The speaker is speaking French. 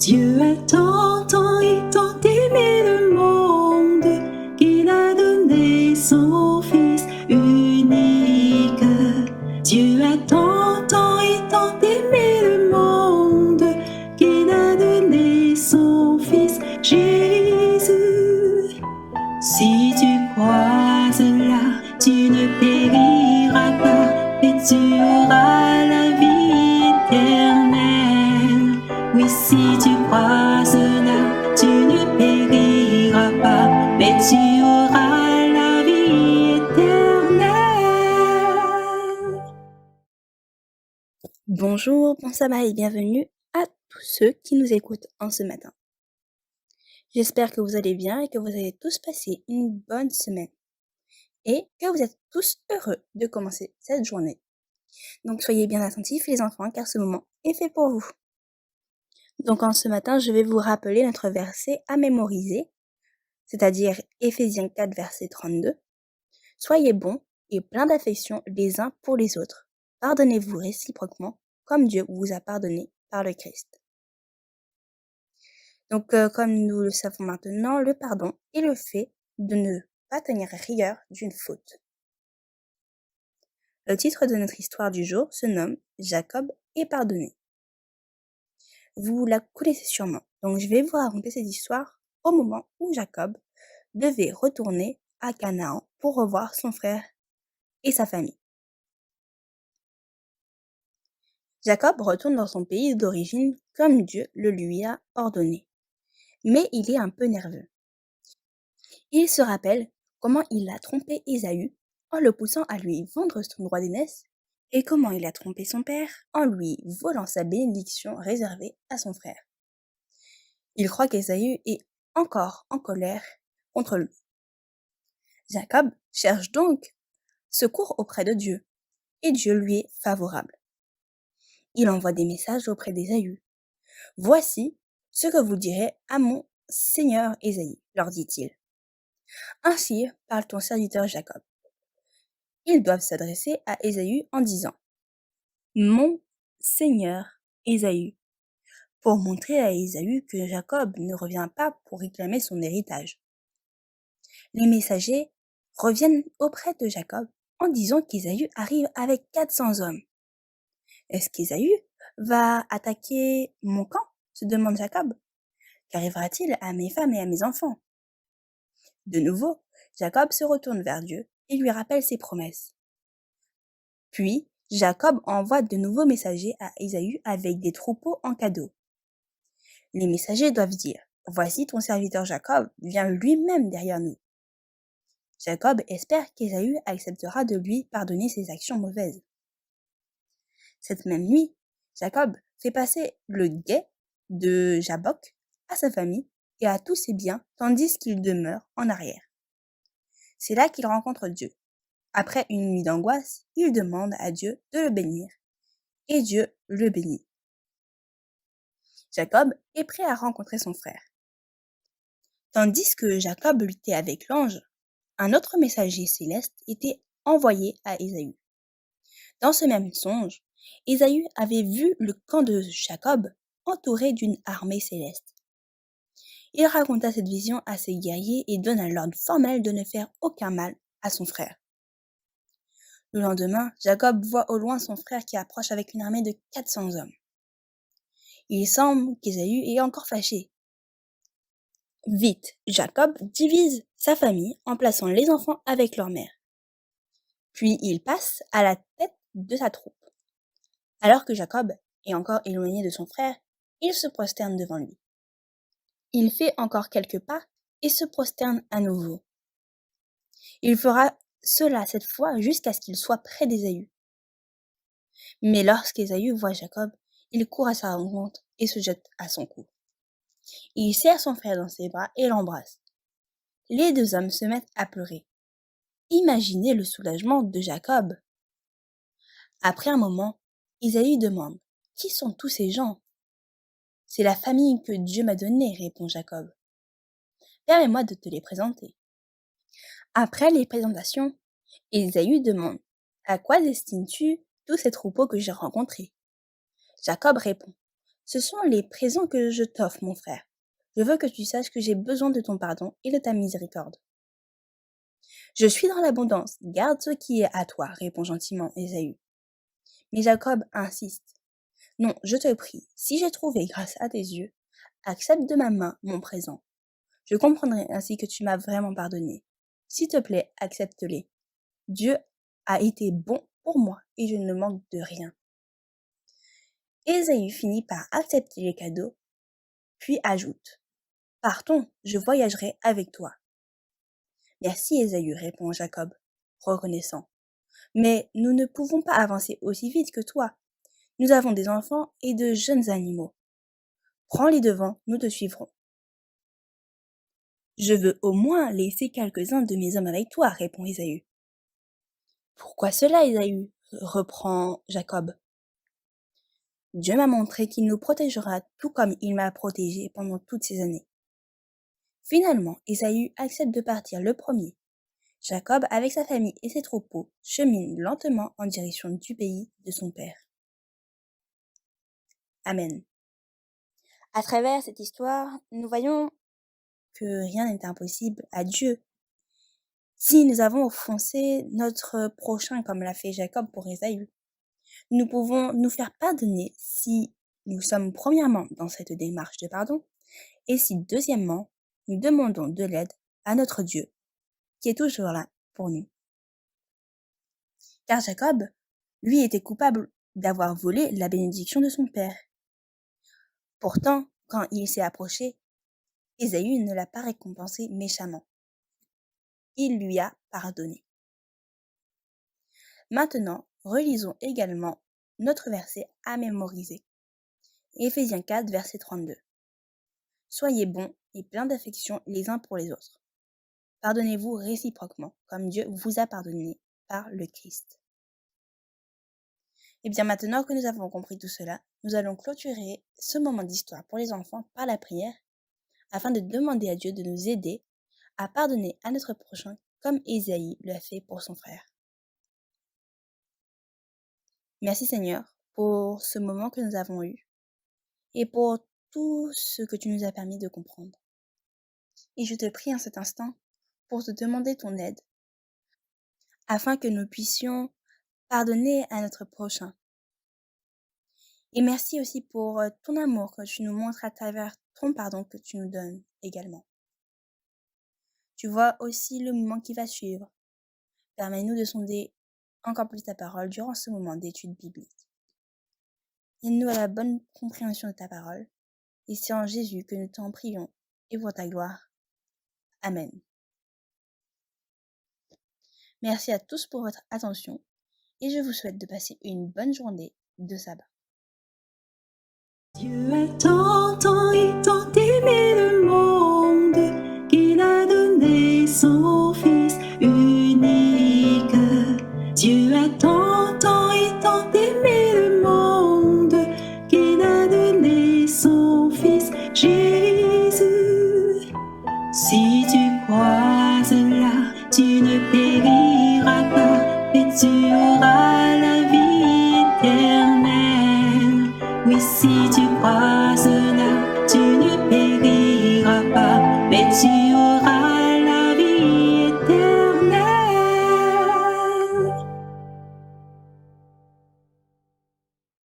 Dieu a tant et tant aimé le monde qu'il a donné son Fils unique. Dieu a tant et tant aimé le monde qu'il a donné son Fils Jésus. Si tu crois cela, tu ne périras pas, mais tu auras la vie éternelle. Oui, si tu crois cela, tu ne périras pas, mais tu auras la vie éternelle. Bonjour, bon sabbat et bienvenue à tous ceux qui nous écoutent en ce matin. J'espère que vous allez bien et que vous avez tous passé une bonne semaine et que vous êtes tous heureux de commencer cette journée. Donc soyez bien attentifs les enfants car ce moment est fait pour vous. Donc en ce matin, je vais vous rappeler notre verset à mémoriser, c'est-à-dire Éphésiens 4 verset 32. Soyez bons et pleins d'affection les uns pour les autres. Pardonnez-vous réciproquement comme Dieu vous a pardonné par le Christ. Donc, comme nous le savons maintenant, le pardon est le fait de ne pas tenir rigueur d'une faute. Le titre de notre histoire du jour se nomme Jacob est pardonné. Vous la connaissez sûrement, donc je vais vous raconter cette histoire au moment où Jacob devait retourner à Canaan pour revoir son frère et sa famille. Jacob retourne dans son pays d'origine comme Dieu le lui a ordonné. Mais il est un peu nerveux. Il se rappelle comment il a trompé Ésaü en le poussant à lui vendre son droit d'aînesse et comment il a trompé son père en lui volant sa bénédiction réservée à son frère. Il croit qu'Ésaü est encore en colère contre lui. Jacob cherche donc secours auprès de Dieu et Dieu lui est favorable. Il envoie des messages auprès d'Ésaü. « Voici ce que vous direz à mon seigneur Ésaü, leur dit-il. Ainsi parle ton serviteur Jacob. Ils doivent s'adresser à Ésaü en disant « Mon seigneur Ésaü », pour montrer à Ésaü que Jacob ne revient pas pour réclamer son héritage. Les messagers reviennent auprès de Jacob en disant qu'Ésaü arrive avec 400 hommes. Est-ce qu'Ésaü va attaquer mon camp ? Se demande Jacob. Qu'arrivera-t-il à mes femmes et à mes enfants ? De nouveau, Jacob se retourne vers Dieu et lui rappelle ses promesses. Puis, Jacob envoie de nouveaux messagers à Ésaü avec des troupeaux en cadeau. Les messagers doivent dire « Voici ton serviteur Jacob vient lui-même derrière nous. » Jacob espère qu'Ésaü acceptera de lui pardonner ses actions mauvaises. Cette même nuit, Jacob fait passer le guet de Jabok à sa famille et à tous ses biens tandis qu'il demeure en arrière. C'est là qu'il rencontre Dieu. Après une nuit d'angoisse, il demande à Dieu de le bénir et Dieu le bénit. Jacob est prêt à rencontrer son frère. Tandis que Jacob luttait avec l'ange, un autre messager céleste était envoyé à Ésaü. Dans ce même songe, Ésaü avait vu le camp de Jacob entouré d'une armée céleste. Il raconta cette vision à ses guerriers et donna l'ordre formel de ne faire aucun mal à son frère. Le lendemain, Jacob voit au loin son frère qui approche avec une armée de 400 hommes. Il semble qu'Ésaü est encore fâché. Vite, Jacob divise sa famille en plaçant les enfants avec leur mère. Puis il passe à la tête de sa troupe. Alors que Jacob est encore éloigné de son frère, il se prosterne devant lui. Il fait encore quelques pas et se prosterne à nouveau. Il fera cela cette fois jusqu'à ce qu'il soit près d'Ésaü. Mais lorsqu'Ésaü voit Jacob, il court à sa rencontre et se jette à son cou. Il serre son frère dans ses bras et l'embrasse. Les deux hommes se mettent à pleurer. Imaginez le soulagement de Jacob. Après un moment, Ésaü demande « Qui sont tous ces gens ?»« C'est la famille que Dieu m'a donnée, répond Jacob. Permets-moi de te les présenter. Après les présentations, Ésaü demande « À quoi destines-tu tous ces troupeaux que j'ai rencontrés ?» Jacob répond Ce sont les présents que je t'offre, mon frère. Je veux que tu saches que j'ai besoin de ton pardon et de ta miséricorde. Je suis dans l'abondance, garde ce qui est à toi, répond gentiment Ésaü. Mais Jacob insiste. Non, je te prie, si j'ai trouvé grâce à tes yeux, accepte de ma main mon présent. Je comprendrai ainsi que tu m'as vraiment pardonné. S'il te plaît, accepte-les. Dieu a été bon pour moi et je ne manque de rien. Ésaü finit par accepter les cadeaux, puis ajoute. Partons, je voyagerai avec toi. Merci Ésaü, répond Jacob, reconnaissant. Mais nous ne pouvons pas avancer aussi vite que toi. Nous avons des enfants et de jeunes animaux. Prends les devants, nous te suivrons. Je veux au moins laisser quelques-uns de mes hommes avec toi, répond Ésaü. Pourquoi cela, Ésaü? Reprend Jacob. Dieu m'a montré qu'il nous protégera tout comme il m'a protégé pendant toutes ces années. Finalement, Ésaü accepte de partir le premier. Jacob, avec sa famille et ses troupeaux, chemine lentement en direction du pays de son père. Amen. À travers cette histoire, nous voyons que rien n'est impossible à Dieu. Si nous avons offensé notre prochain comme l'a fait Jacob pour Ésaü, nous pouvons nous faire pardonner si nous sommes premièrement dans cette démarche de pardon et si deuxièmement, nous demandons de l'aide à notre Dieu qui est toujours là pour nous. Car Jacob, lui, était coupable d'avoir volé la bénédiction de son père. Pourtant, quand il s'est approché, Ésaü ne l'a pas récompensé méchamment. Il lui a pardonné. Maintenant, relisons également notre verset à mémoriser. Éphésiens 4, verset 32. Soyez bons et pleins d'affection les uns pour les autres. Pardonnez-vous réciproquement, comme Dieu vous a pardonné par le Christ. Et bien maintenant que nous avons compris tout cela, nous allons clôturer ce moment d'histoire pour les enfants par la prière, afin de demander à Dieu de nous aider à pardonner à notre prochain comme Ésaü l'a fait pour son frère. Merci Seigneur pour ce moment que nous avons eu et pour tout ce que tu nous as permis de comprendre. Et je te prie en cet instant pour te demander ton aide afin que nous puissions pardonner à notre prochain. Et merci aussi pour ton amour que tu nous montres à travers ton pardon que tu nous donnes également. Tu vois aussi le moment qui va suivre. Permets-nous de sonder encore plus ta parole durant ce moment d'étude biblique. Aide-nous à la bonne compréhension de ta parole. Et c'est en Jésus que nous t'en prions et pour ta gloire. Amen. Merci à tous pour votre attention et je vous souhaite de passer une bonne journée de sabbat. Dieu a tant et tant aimé le monde qu'il a donné son Fils unique. Dieu a tant et tant aimé le monde qu'il a donné son Fils Jésus. Si tu crois cela, tu ne périras pas et tu auras la vie éternelle. Oui, si tu crois cela,